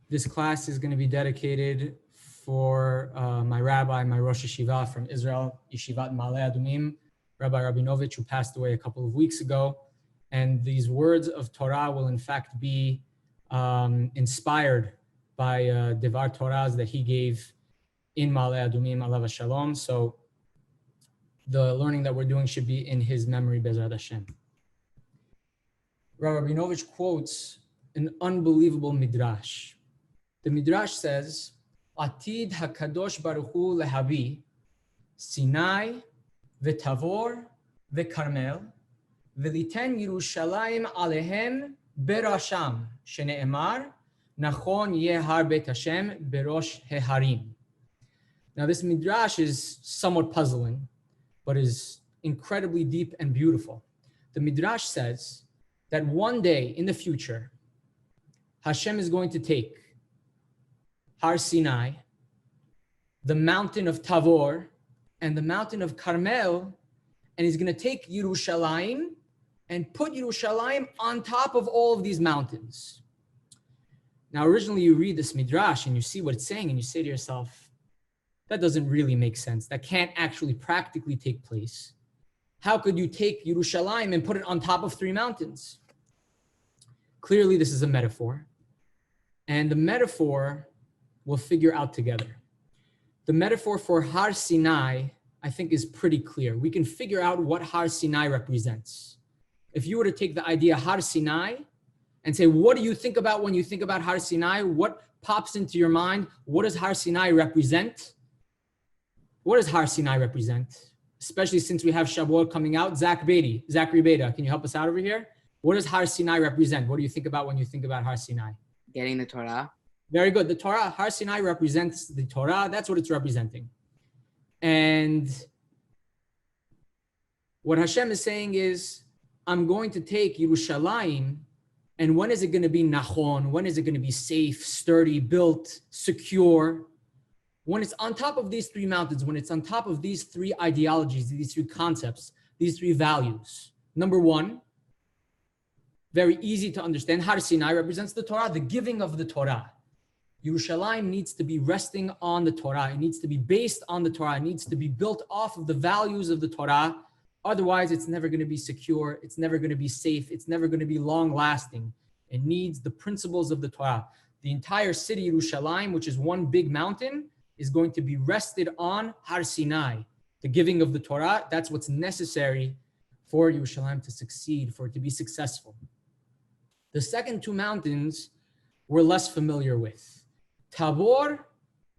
This class is going to be dedicated for my rabbi, my Rosh Yeshiva from Israel, Yeshivat Ma'ale Adumim, Rabbi Rabinovich, who passed away a couple of weeks ago. And these words of Torah will in fact be inspired by Devar Torahs that he gave in Ma'ale Adumim, Alav Shalom. So the learning that we're doing should be in his memory, Bezrat Hashem. Rabbi Rabinovich quotes an unbelievable midrash. The midrash says, Atid HaKadosh Baruch Hu lehavi Sinai v'Tavor v'Karmel v'liten Yerushalayim alehem berasham shene'emar nachon yeh har Beit Hashem berosh heharim. Now this midrash is somewhat puzzling, but is incredibly deep and beautiful. The midrash says that one day in the future, Hashem is going to take Har Sinai, the mountain of Tavor, and the mountain of Carmel, and he's going to take Yerushalayim and put Yerushalayim on top of all of these mountains. Now, originally you read this midrash and you see what it's saying and you say to yourself, that doesn't really make sense. That can't actually practically take place. How could you take Yerushalayim and put it on top of three mountains? Clearly, this is a metaphor. And the metaphor we'll figure out together. The metaphor for Har Sinai, I think, is pretty clear. We can figure out what Har Sinai represents. If you were to take the idea Har Sinai and say, what do you think about when you think about Har Sinai? What pops into your mind? What does Har Sinai represent? What does Har Sinai represent? Especially since we have Shavuot coming out. Zachary Beda, can you help us out over here? What does Har Sinai represent? What do you think about when you think about Har Sinai? Getting the Torah. Very good. The Torah, Har Sinai represents the Torah. That's what it's representing. And what Hashem is saying is, I'm going to take Yerushalayim, and when is it going to be nachon? When is it going to be safe, sturdy, built, secure? When it's on top of these three mountains, when it's on top of these three ideologies, these three concepts, these three values. Number one, very easy to understand, Har Sinai represents the Torah, the giving of the Torah. Yerushalayim needs to be resting on the Torah. It needs to be based on the Torah. It needs to be built off of the values of the Torah. Otherwise, it's never going to be secure. It's never going to be safe. It's never going to be long lasting. It needs the principles of the Torah. The entire city, Yerushalayim, which is one big mountain, is going to be rested on Har Sinai, the giving of the Torah. That's what's necessary for Yerushalayim to succeed, for it to be successful. The second two mountains we're less familiar with. Tabor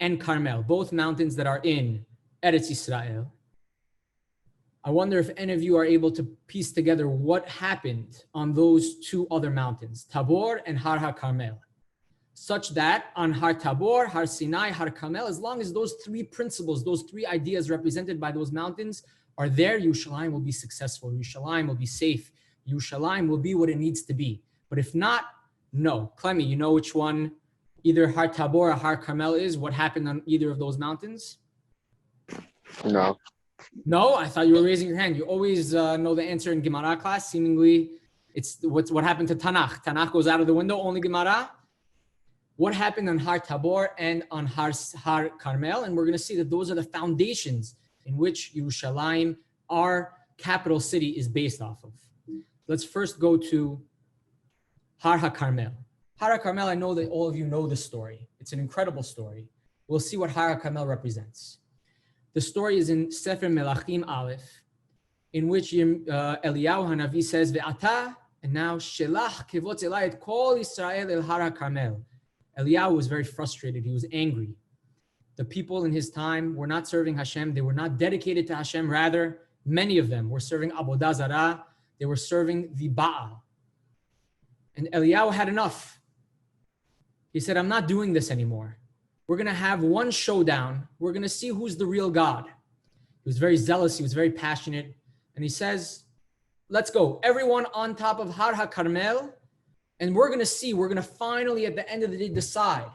and Carmel, both mountains that are in Eretz Yisrael. I wonder if any of you are able to piece together what happened on those two other mountains, Tabor and Har HaKarmel, such that on Har Tabor, Har Sinai, Har Carmel, as long as those three principles, those three ideas represented by those mountains are there, Yerushalayim will be successful, Yerushalayim will be safe, Yerushalayim will be what it needs to be. But if not, no. Clemmy, you know which one either Har Tabor or Har Carmel is? What happened on either of those mountains? No. No? I thought you were raising your hand. You always know the answer in Gemara class. Seemingly, it's what happened to Tanach. Tanach goes out of the window, only Gemara. What happened on Har Tabor and on Har Carmel? And we're going to see that those are the foundations in which Yerushalayim, our capital city, is based off of. Let's first go to Har HaKarmel. Har HaKarmel, I know that all of you know the story. It's an incredible story. We'll see what Har HaKarmel represents. The story is in Sefer Melachim Aleph, in which Eliyahu Hanavi says, Ve'ata, and now, Shelach kevot elai et kol Yisrael el Har HaKarmel. Eliyahu was very frustrated. He was angry. The people in his time were not serving Hashem. They were not dedicated to Hashem. Rather, many of them were serving Avodah Zarah. They were serving the Baal. And Eliyahu had enough. He said, I'm not doing this anymore. We're going to have one showdown. We're going to see who's the real God. He was very zealous. He was very passionate. And he says, let's go. Everyone on top of Har HaKarmel. And we're going to finally, at the end of the day, decide.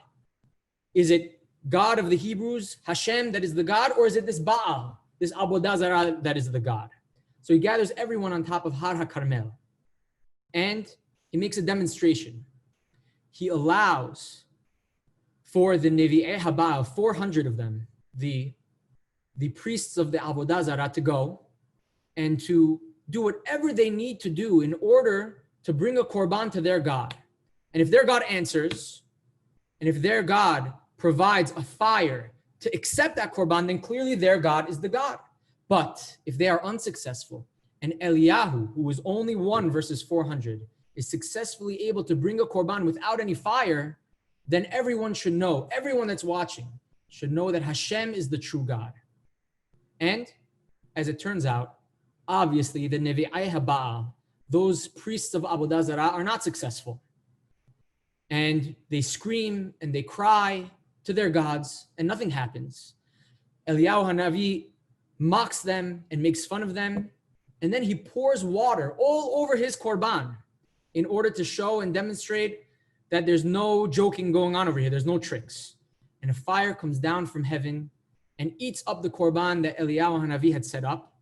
Is it God of the Hebrews, Hashem, that is the God? Or is it this Baal, this Avodah Zarah, that is the God? So he gathers everyone on top of Har HaKarmel. And he makes a demonstration. He allows for the Nevi'ei Haba'al, 400 of them, the priests of the Avodah Zarah, to go and to do whatever they need to do in order to bring a korban to their God. And if their God answers, and if their God provides a fire to accept that korban, then clearly their God is the God. But if they are unsuccessful, and Eliyahu, who was only 1 versus 400, is successfully able to bring a korban without any fire, then everyone should know, everyone that's watching should know that Hashem is the true God. And as it turns out, obviously the Nevi'ai Haba'al, those priests of Avodah Zarah, are not successful. And they scream and they cry to their gods and nothing happens. Eliyahu Hanavi mocks them and makes fun of them. And then he pours water all over his korban in order to show and demonstrate that there's no joking going on over here. There's no tricks. And a fire comes down from heaven and eats up the korban that Eliyahu Hanavi had set up.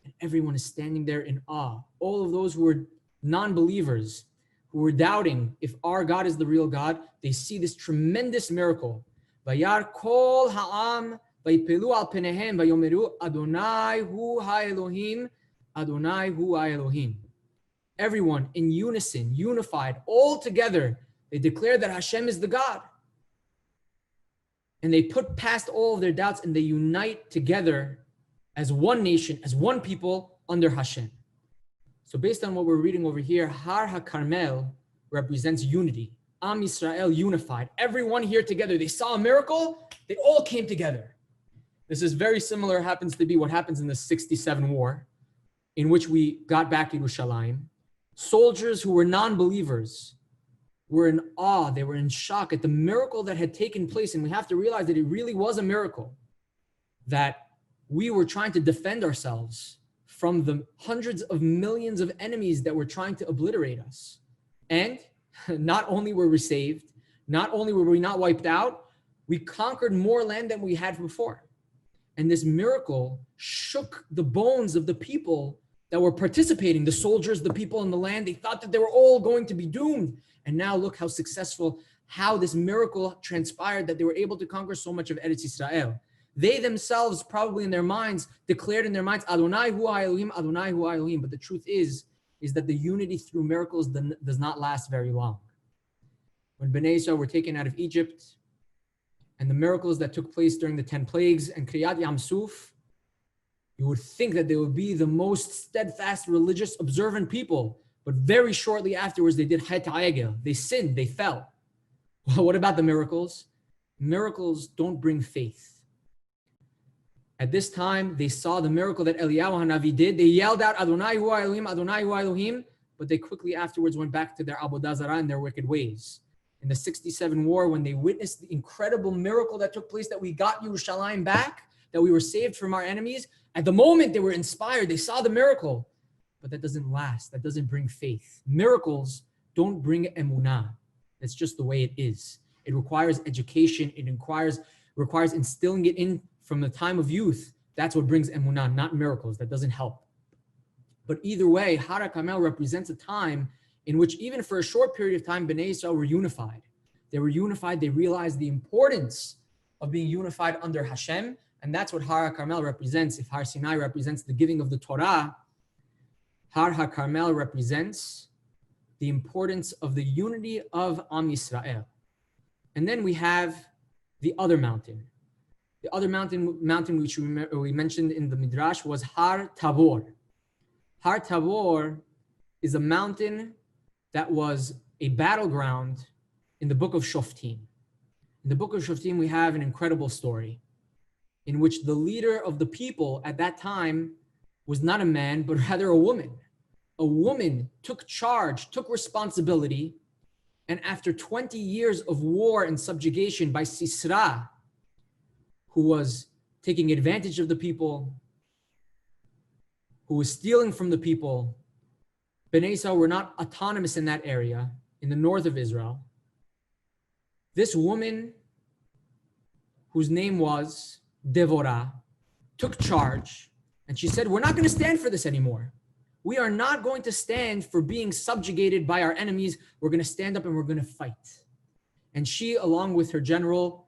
And everyone is standing there in awe. All of those who were non-believers, who were doubting if our God is the real God, they see this tremendous miracle. Vayar kol ha'am vaypelu al penehem vayomeru Adonai hu ha'Elohim, Adonai hu ha'Elohim. Everyone in unison, unified, all together, they declare that Hashem is the God. And they put past all of their doubts and they unite together as one nation, as one people under Hashem. So based on what we're reading over here, Har HaKarmel represents unity. Am Yisrael unified. Everyone here together. They saw a miracle. They all came together. This is very similar, happens to be what happens in the 67 war, in which we got back to Yerushalayim. Soldiers who were non-believers were in awe. They were in shock at the miracle that had taken place. And we have to realize that it really was a miracle, that we were trying to defend ourselves from the hundreds of millions of enemies that were trying to obliterate us. And not only were we saved, not only were we not wiped out, we conquered more land than we had before. And this miracle shook the bones of the people that were participating, the soldiers, the people in the land. They thought that they were all going to be doomed. And now look how successful, how this miracle transpired, that they were able to conquer so much of Eretz Yisrael. They themselves probably in their minds declared in their minds, Adonai hu Elohim, Adonai hu Elohim. But the truth is that the unity through miracles does not last very long. When Bnei Yisrael were taken out of Egypt, and the miracles that took place during the 10 plagues and Kriyat Yam Suf, you would think that they would be the most steadfast, religious, observant people. But very shortly afterwards, they did Chet HaEgel. They sinned, they fell. Well, what about the miracles? Miracles don't bring faith. At this time, they saw the miracle that Eliyahu Hanavi did. They yelled out, Adonai hu Elohim, Adonai hu Elohim, but they quickly afterwards went back to their Avodah Zarah and their wicked ways. In the 67 war, when they witnessed the incredible miracle that took place, that we got Yerushalayim back, that we were saved from our enemies, at the moment they were inspired, they saw the miracle, but that doesn't last. That doesn't bring faith. Miracles don't bring emunah. That's just the way it is. It requires education. It requires instilling it in from the time of youth. That's what brings emunah, not miracles. That doesn't help. But either way, Har HaKarmel represents a time in which even for a short period of time, Bnei Yisrael were unified. They were unified. They realized the importance of being unified under Hashem. And that's what Har HaKarmel represents. If Har Sinai represents the giving of the Torah, Har HaKarmel represents the importance of the unity of Am Yisrael. And then we have the other mountain. The other mountain which we mentioned in the Midrash was Har Tabor. Har Tabor is a mountain that was a battleground in the book of Shoftim. In the book of Shoftim, we have an incredible story in which the leader of the people at that time was not a man, but rather a woman. A woman took charge, took responsibility, and after 20 years of war and subjugation by Sisra, who was taking advantage of the people, who was stealing from the people, Bnei Yisrael were not autonomous in that area, in the north of Israel. This woman, whose name was Devorah, took charge, and she said, we're not going to stand for this anymore. We are not going to stand for being subjugated by our enemies. We're going to stand up and we're going to fight. And she, along with her general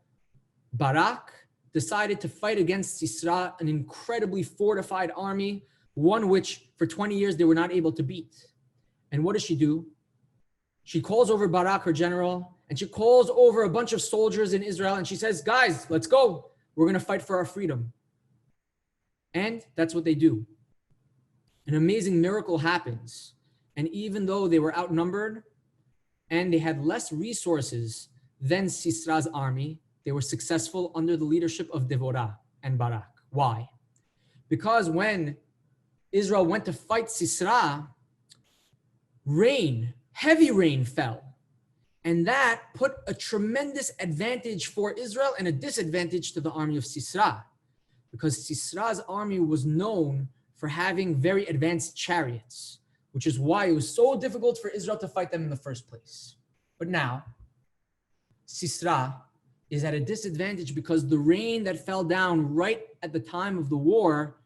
Barak, decided to fight against Sisera, an incredibly fortified army, one which for 20 years they were not able to beat. And what does she do? She calls over Barak, her general, and she calls over a bunch of soldiers in Israel, and she says, guys, let's go. We're going to fight for our freedom. And that's what they do. An amazing miracle happens. And even though they were outnumbered and they had less resources than Sisera's army, they were successful under the leadership of Devorah and Barak. Why? Because when Israel went to fight Sisera, heavy rain fell. And that put a tremendous advantage for Israel and a disadvantage to the army of Sisera. Because Sisera's army was known for having very advanced chariots, which is why it was so difficult for Israel to fight them in the first place. But now, Sisera is at a disadvantage because the rain that fell down right at the time of the war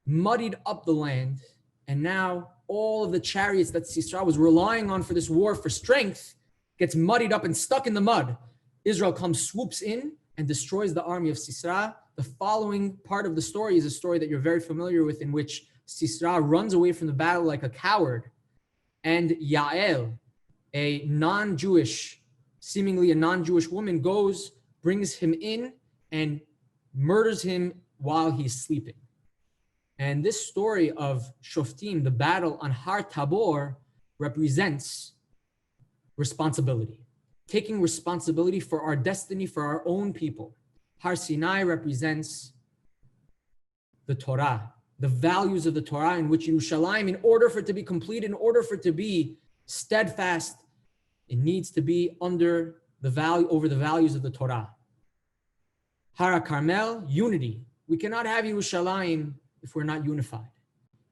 muddied up the land. And now all of the chariots that Sisera was relying on for this war for strength gets muddied up and stuck in the mud. Israel swoops in and destroys the army of Sisera. The following part of the story is a story that you're very familiar with, in which Sisera runs away from the battle like a coward. And Yael, seemingly a non-Jewish woman, brings him in and murders him while he's sleeping. And this story of Shoftim, the battle on Har Tabor, represents responsibility. Taking responsibility for our destiny, for our own people. Har Sinai represents the Torah, the values of the Torah, in which Yerushalayim, in order for it to be complete, in order for it to be steadfast, it needs to be over the values of the Torah. Har Carmel, unity. We cannot have Yerushalayim if we're not unified.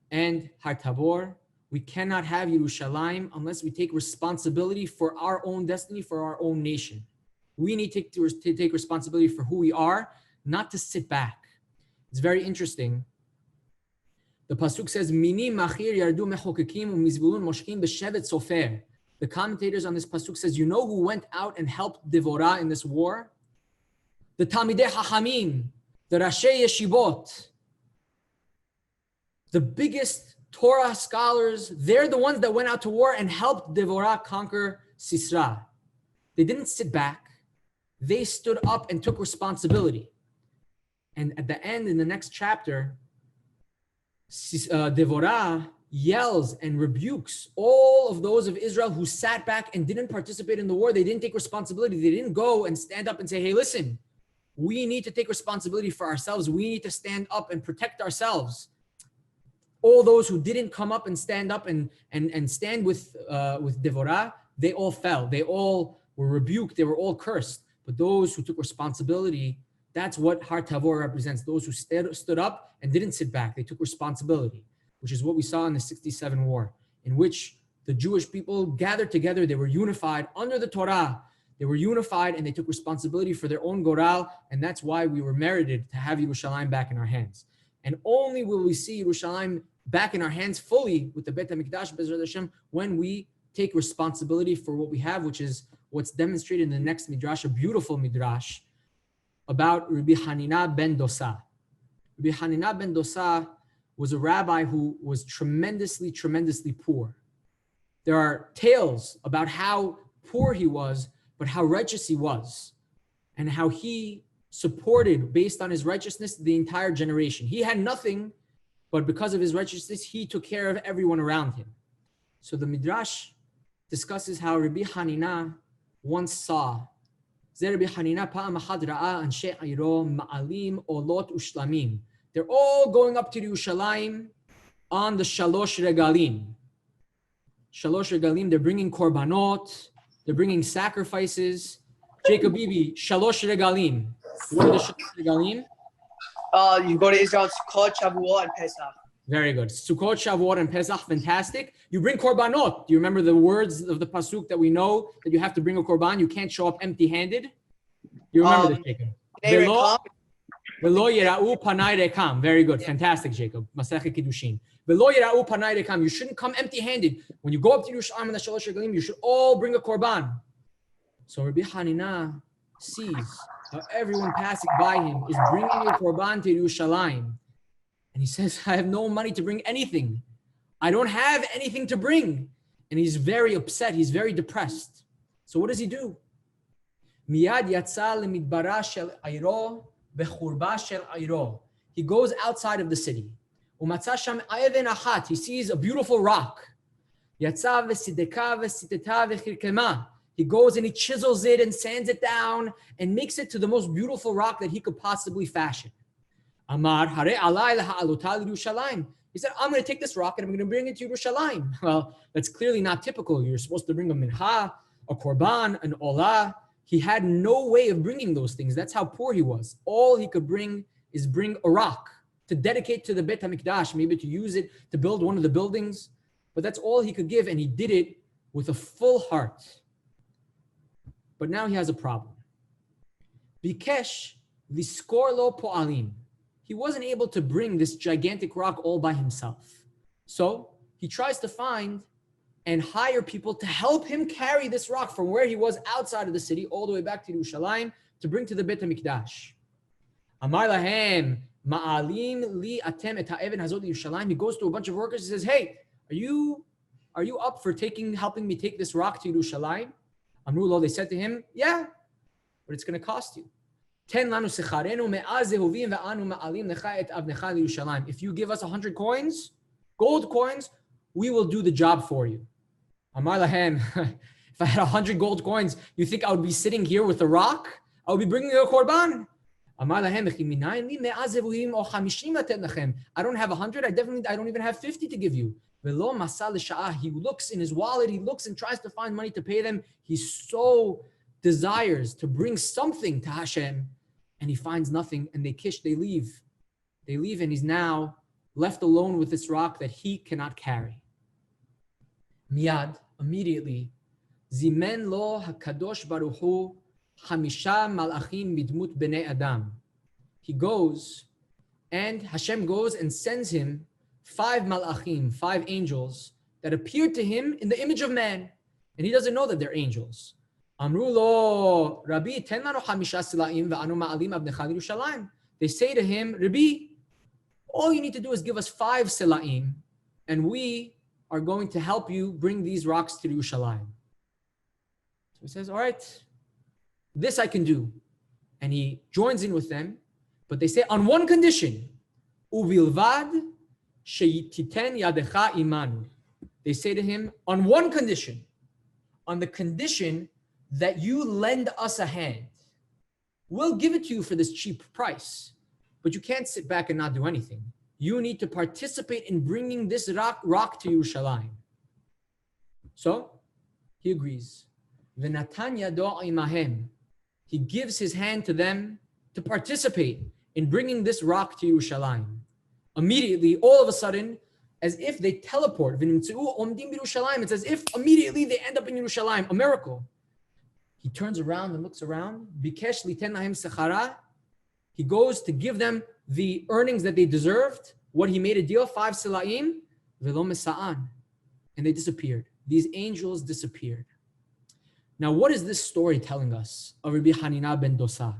And Har Tabor, we cannot have Yerushalayim unless we take responsibility for our own destiny, for our own nation. We need to take responsibility for who we are, not to sit back. It's very interesting. The pasuk says, "Mini machir yardu mechokekim umizbulun moshkim b'shevet sofer." The commentators on this pasuk says, you know who went out and helped Devorah in this war? The Talmidei Chachamim, the Rashei Yeshivot, the biggest Torah scholars. They're the ones that went out to war and helped Devorah conquer Sisera. They didn't sit back. They stood up and took responsibility. And at the end, in the next chapter, Devorah yells and rebukes all of those of Israel who sat back and didn't participate in the war. They didn't take responsibility. They didn't go and stand up and say, hey, listen, we need to take responsibility for ourselves. We need to stand up and protect ourselves. All those who didn't come up and stand up and stand with Devorah, they all fell. They all were rebuked. They were all cursed. But those who took responsibility, that's what Har Tavor represents. Those who stood up and didn't sit back. They took responsibility, which is what we saw in the 67 war, in which the Jewish people gathered together. They were unified under the Torah. They were unified and they took responsibility for their own goral. And that's why we were merited to have Yerushalayim back in our hands. And only will we see Yerushalayim back in our hands fully with the Beit HaMikdash, Bezrat Hashem, when we take responsibility for what we have, which is what's demonstrated in the next midrash, a beautiful midrash about Rabbi Hanina ben Dosa. Rabbi Hanina ben Dosa was a rabbi who was tremendously poor. There are tales about how poor he was, but how righteous he was, and how he supported, based on his righteousness, the entire generation. He had nothing, but because of his righteousness, he took care of everyone around him. So the midrash discusses how Rabbi Hanina once saw, they're all going up to Yerushalayim on the Shalosh Regalim. Shalosh Regalim, they're bringing korbanot, they're bringing sacrifices. Jacob Bibi, Shalosh Regalim. What are the Shalosh Regalim? You go to Israel, Sukkot, Shavuot, and Pesach. Very good. Sukkot, Shavuot, and Pesach, fantastic. You bring korbanot. Do you remember the words of the pasuk that we know that you have to bring a korban? You can't show up empty-handed. You remember this, Jacob? Velo yera'u panai rekam. Very good. Fantastic, Jacob. Masechet Kiddushin. Velo yera'u panai rekam. You shouldn't come empty-handed. When you go up to Yerushalayim and the Shalosh Regalim, you should all bring a korban. So Rabbi Hanina sees how everyone passing by him is bringing a korban to Yerushalayim. And he says, I have no money to bring anything. I don't have anything to bring. And he's very upset. He's very depressed. So what does he do? Miyad yatsa lemidbara shel ayro bechurba shel ayro. He goes outside of the city. Umatza sham aven achat. He sees a beautiful rock. Yatsa v'sideka v'siteta v'chirkema. He goes and he chisels it and sands it down and makes it to the most beautiful rock that he could possibly fashion. Amar hare alay laha'aluta Yerushalayim. He said, I'm going to take this rock and I'm going to bring it to Yerushalayim. Well, that's clearly not typical. You're supposed to bring a minha, a korban, an olah. He had no way of bringing those things. That's how poor he was. All he could bring is bring a rock to dedicate to the Beit HaMikdash, maybe to use it to build one of the buildings. But that's all he could give, and he did it with a full heart. But now he has a problem. Bikesh viskor lo po'alim. He wasn't able to bring this gigantic rock all by himself. So he tries to find and hire people to help him carry this rock from where he was outside of the city all the way back to Yerushalayim to bring to the Beit HaMikdash. Amar lahem ma'alim li atem et ha'even hazot Yerushalayim. He goes to a bunch of workers. He says, hey, are you up for helping me take this rock to Yerushalayim? Amru lo, they said to him, yeah, but it's going to cost you. If you give us 100 coins, gold coins, we will do the job for you. Amar lahem, if I had 100 gold coins, you think I would be sitting here with a rock? I would be bringing you a korban. Amar lahem, I don't have 100, I don't even have 50 to give you. He looks in his wallet, he looks and tries to find money to pay them. He so desires to bring something to Hashem, and he finds nothing, and they leave. They leave, and he's now left alone with this rock that he cannot carry. Miyad, immediately, Zimen lo hakadosh baruch hu hamisha malachim bidmut bnei adam. He goes, and Hashem goes and sends him 5 malachim, 5 angels that appeared to him in the image of man, and he doesn't know that they're angels. Amru lo, Rabbi, ten lanu hamisha silaim ve'anu ma'alim abnecha Yerushalayim. They say to him, Rabbi, all you need to do is give us 5 silaim, and we are going to help you bring these rocks to Yerushalayim. So he says, all right, this I can do. And he joins in with them, but they say, on one condition, uvilvad sheyititen yadecha imanu. They say to him, on one condition, on the condition that you lend us a hand. We'll give it to you for this cheap price, but you can't sit back and not do anything. You need to participate in bringing this rock to Yerushalayim. So he agrees. V'natan yado imahem. He gives his hand to them to participate in bringing this rock to Yerushalayim. Immediately, all of a sudden, as if they teleport, it's as if immediately they end up in Yerushalayim, a miracle. He turns around and looks around. Bikesh liten lahem sechara. He goes to give them the earnings that they deserved. What he made a deal, 5 silaim, velo mesa'an. And they disappeared. These angels disappeared. Now, what is this story telling us of Rabbi Hanina ben Dosa?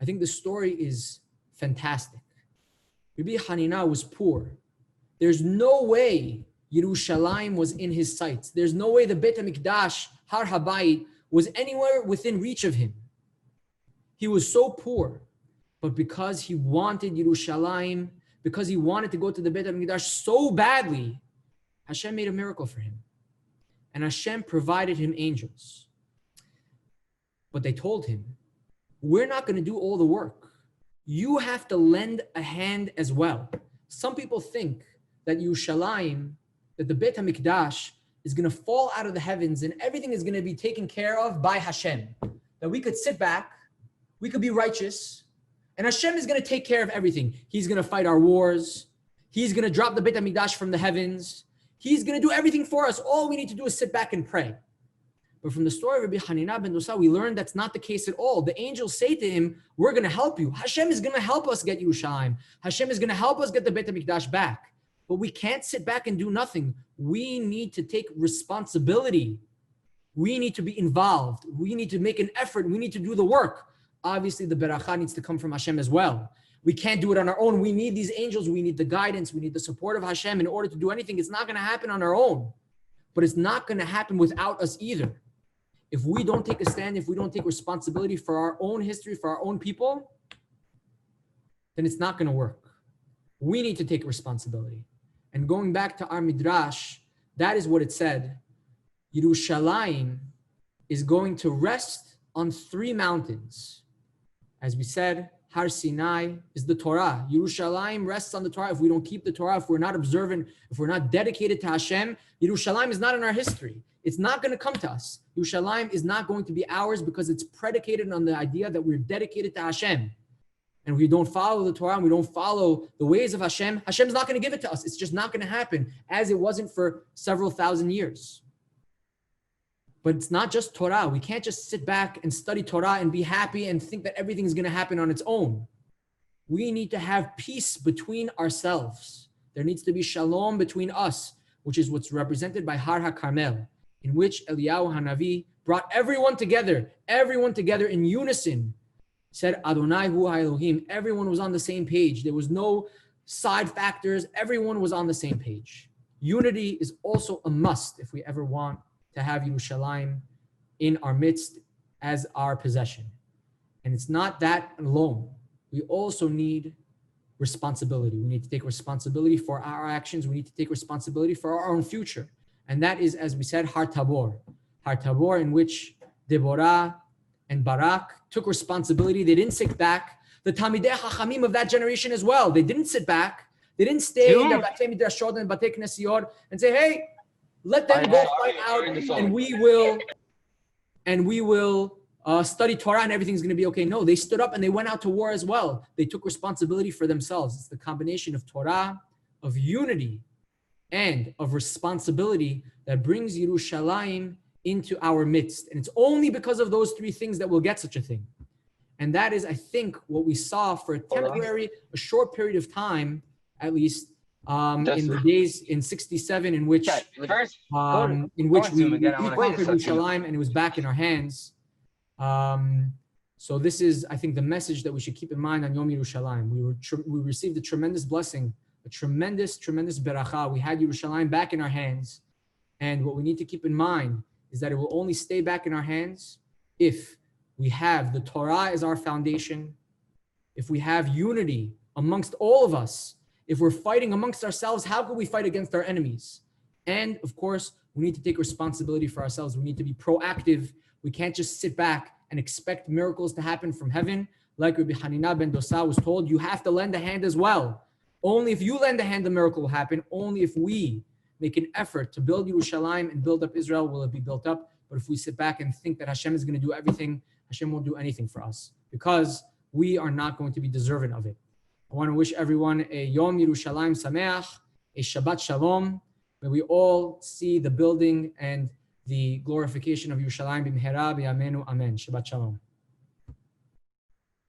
I think the story is fantastic. Rabbi Hanina was poor. There's no way Yerushalayim was in his sights. There's no way the Beit HaMikdash, Har HaBayit, was anywhere within reach of him. He was so poor, but because he wanted Yerushalayim, because he wanted to go to the Beit HaMikdash so badly, Hashem made a miracle for him. And Hashem provided him angels. But they told him, we're not going to do all the work. You have to lend a hand as well. Some people think that Yerushalayim, that the Beit HaMikdash is going to fall out of the heavens and everything is going to be taken care of by Hashem. That we could sit back, we could be righteous, and Hashem is going to take care of everything. He's going to fight our wars. He's going to drop the Beit HaMikdash from the heavens. He's going to do everything for us. All we need to do is sit back and pray. But from the story of Rabbi Hanina ben Dosa, we learn that's not the case at all. The angels say to him, we're going to help you. Hashem is going to help us get Yerushalayim. Hashem is going to help us get the Beit HaMikdash back. But we can't sit back and do nothing. We need to take responsibility We need to be involved. We need to make an effort. We need to do the work. Obviously, the beracha needs to come from Hashem as well. We can't do it on our own. We need these angels. We need the guidance. We need the support of Hashem in order to do anything. It's not going to happen on our own, but it's not going to happen without us either. If we don't take a stand, if we don't take responsibility for our own history, for our own people, then it's not going to work. We need to take responsibility. And going back to our midrash, that is what it said. Yerushalayim is going to rest on 3 mountains. As we said, Har Sinai is the Torah. Yerushalayim rests on the Torah. If we don't keep the Torah, if we're not observant, if we're not dedicated to Hashem, Yerushalayim is not in our history. It's not going to come to us. Yerushalayim is not going to be ours because it's predicated on the idea that we're dedicated to Hashem. And we don't follow the Torah and we don't follow the ways of Hashem, Hashem's not going to give it to us. It's just not going to happen, as it wasn't for several thousand years. But it's not just Torah. We can't just sit back and study Torah and be happy and think that everything is going to happen on its own. We need to have peace between ourselves. There needs to be shalom between us, which is what's represented by Har HaKarmel, in which Eliyahu Hanavi brought everyone together in unison. Said Adonai Hu HaElohim. Everyone was on the same page. There was no side factors. Everyone was on the same page. Unity is also a must if we ever want to have Yerushalayim in our midst as our possession. And it's not that alone. We also need responsibility. We need to take responsibility for our actions. We need to take responsibility for our own future. And that is, as we said, Har Tabor. Har Tabor, in which Deborah and Barak took responsibility. They didn't sit back. The Talmidei Chachamim of that generation as well. They didn't sit back. They didn't stay in the Batei Midrashot and Batei Knesiot and say, hey, let them go fight out and we will study Torah and everything's going to be okay. No, they stood up and they went out to war as well. They took responsibility for themselves. It's the combination of Torah, of unity, and of responsibility that brings Yerushalayim into our midst. And it's only because of those 3 things that we'll get such a thing. And that is, I think, what we saw for a short period of time, at least, in the days in 67, in which we conquered Yerushalayim and it was back in our hands. So this is, I think, the message that we should keep in mind on Yom Yerushalayim. We received a tremendous blessing, a tremendous beracha. We had Yerushalayim back in our hands. And what we need to keep in mind is that it will only stay back in our hands if we have the Torah as our foundation, if we have unity amongst all of us. If we're fighting amongst ourselves, how can we fight against our enemies? And of course, we need to take responsibility for ourselves. We need to be proactive. We can't just sit back and expect miracles to happen from heaven. Like Rabbi Hanina ben Dosa was told, you have to lend a hand as well. Only if you lend a hand, the miracle will happen. Only if we make an effort to build Yerushalayim and build up Israel will it be built up. But if we sit back and think that Hashem is going to do everything, Hashem won't do anything for us because we are not going to be deserving of it. I want to wish everyone a Yom Yerushalayim Sameach, a Shabbat Shalom. May we all see the building and the glorification of Yerushalayim b'mehera b'yameinu. Amen. Shabbat Shalom.